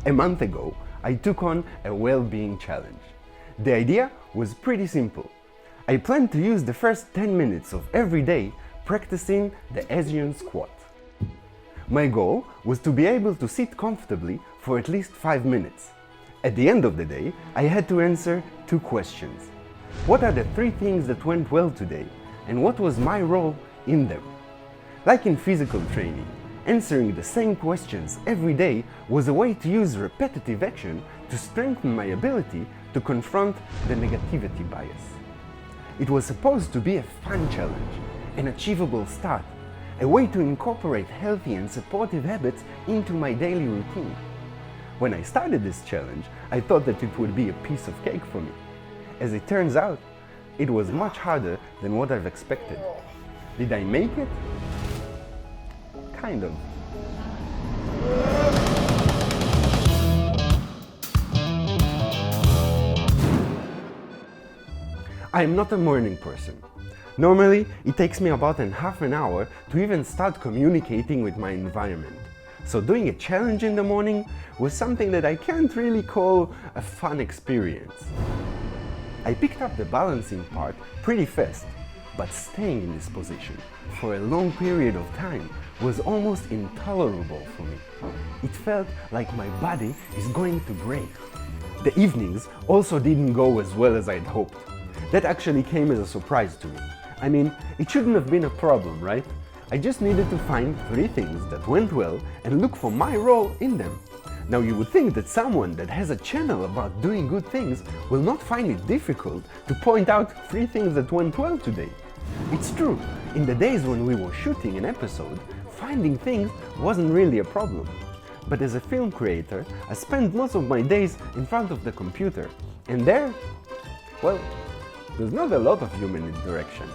A month ago, I took on a well-being challenge. The idea was pretty simple. I planned to use the first 10 minutes of every day practicing the Asian squat. My goal was to be able to sit comfortably for at least 5 minutes. At the end of the day, I had to answer 2 questions. What are the 3 things that went well today, and what was my role in them? Like in physical training, answering the same questions every day was a way to use repetitive action to strengthen my ability to confront the negativity bias. It was supposed to be a fun challenge, an achievable start, a way to incorporate healthy and supportive habits into my daily routine. When I started this challenge, I thought that it would be a piece of cake for me. As it turns out, it was much harder than what I've expected. Did I make it? Kind of. I am not a morning person. Normally, it takes me about half an hour to even start communicating with my environment. So doing a challenge in the morning was something that I can't really call a fun experience. I picked up the balancing part pretty fast, but staying in this position for a long period of time was almost intolerable for me. It felt like my body is going to break. The evenings also didn't go as well as I'd hoped. That actually came as a surprise to me. I mean, it shouldn't have been a problem, right? I just needed to find 3 things that went well and look for my role in them. Now you would think that someone that has a channel about doing good things will not find it difficult to point out 3 things that went well today. It's true, in the days when we were shooting an episode, finding things wasn't really a problem. But as a film creator, I spend most of my days in front of the computer, and there, well, there's not a lot of human interaction.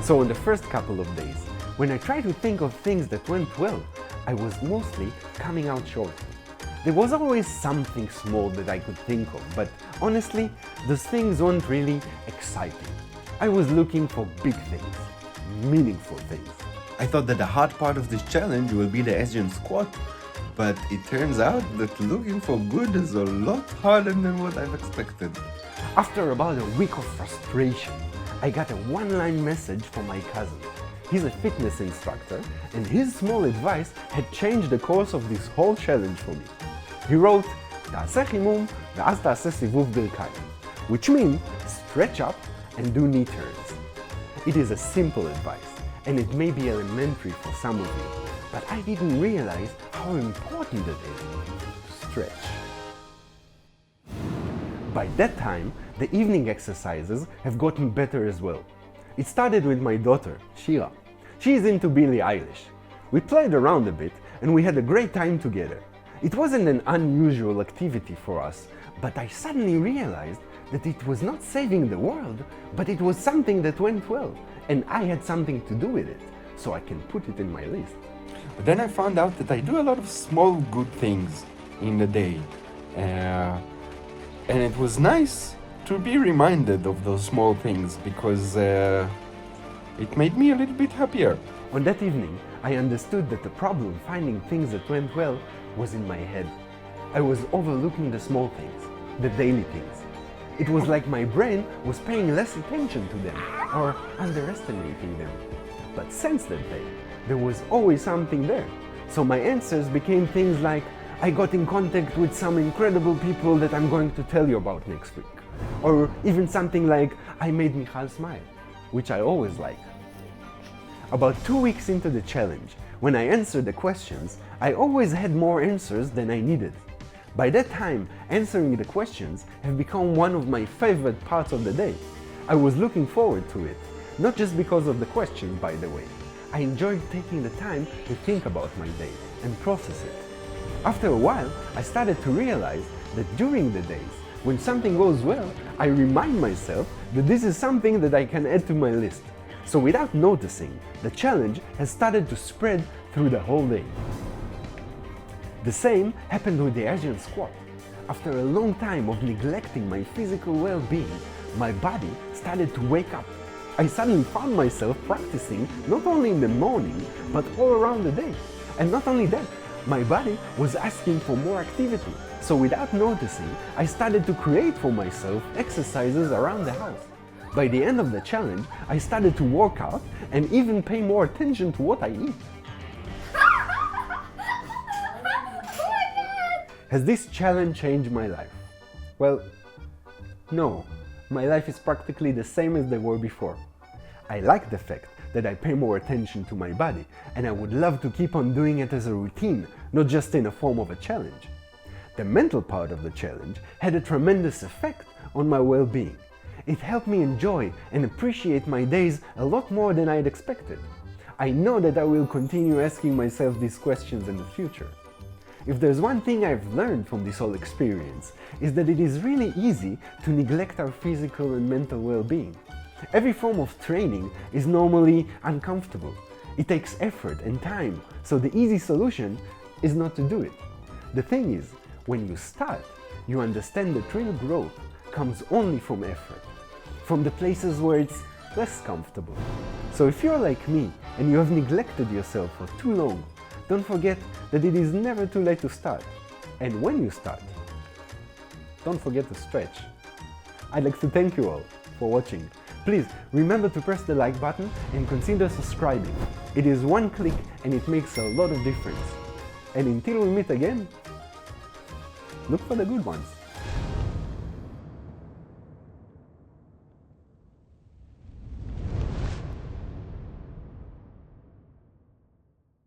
So in the first couple of days, when I tried to think of things that went well, I was mostly coming out short. There was always something small that I could think of, but honestly, those things weren't really exciting. I was looking for big things, meaningful things. I thought that the hard part of this challenge will be the Asian squat, but it turns out that looking for good is a lot harder than what I've expected. After about a week of frustration, I got a one-line message from my cousin. He's a fitness instructor, and his small advice had changed the course of this whole challenge for me. He wrote, תעשה חימום ואז תעשה סיבוב ברכיים, which means stretch up and do knee turns. It is a simple advice, and it may be elementary for some of you, but I didn't realize how important it is to stretch. By that time, the evening exercises have gotten better as well. It started with my daughter, Shira. She is into Billie Eilish. We played around a bit and we had a great time together. It wasn't an unusual activity for us, but I suddenly realized that it was not saving the world, but it was something that went well, and I had something to do with it, so I can put it in my list. But then I found out that I do a lot of small good things in the day. And it was nice to be reminded of those small things because it made me a little bit happier. On that evening, I understood that the problem finding things that went well was in my head. I was overlooking the small things, the daily things. It was like my brain was paying less attention to them or underestimating them. But since that day, there was always something there. So my answers became things like, I got in contact with some incredible people that I'm going to tell you about next week. Or even something like, I made Michal smile, which I always like. About 2 weeks into the challenge, when I answered the questions, I always had more answers than I needed. By that time, answering the questions have become one of my favorite parts of the day. I was looking forward to it, not just because of the questions, by the way. I enjoyed taking the time to think about my day and process it. After a while, I started to realize that during the days, when something goes well, I remind myself that this is something that I can add to my list. So without noticing, the challenge has started to spread through the whole day. The same happened with the Asian squat. After a long time of neglecting my physical well-being, my body started to wake up. I suddenly found myself practicing not only in the morning, but all around the day. And not only that, My body was asking for more activity, so without noticing, I started to create for myself exercises around the house. By the end of the challenge, I started to work out and even pay more attention to what I eat. Has this challenge changed my life? Well, no. My life is practically the same as they were before. I like the fact that I pay more attention to my body, and I would love to keep on doing it as a routine, not just in a form of a challenge. The mental part of the challenge had a tremendous effect on my well-being. It helped me enjoy and appreciate my days a lot more than I'd expected. I know that I will continue asking myself these questions in the future. If there's one thing I've learned from this whole experience, is that it is really easy to neglect our physical and mental well-being. Every form of training is normally uncomfortable. It takes effort and time, so the easy solution is not to do it. The thing is, when you start, you understand that real growth comes only from effort, from the places where it's less comfortable. So if you're like me and you have neglected yourself for too long, don't forget that it is never too late to start. And when you start, don't forget to stretch. I'd like to thank you all for watching. Please remember to press the like button and consider subscribing. It is one click and it makes a lot of difference. And until we meet again, look for the good ones.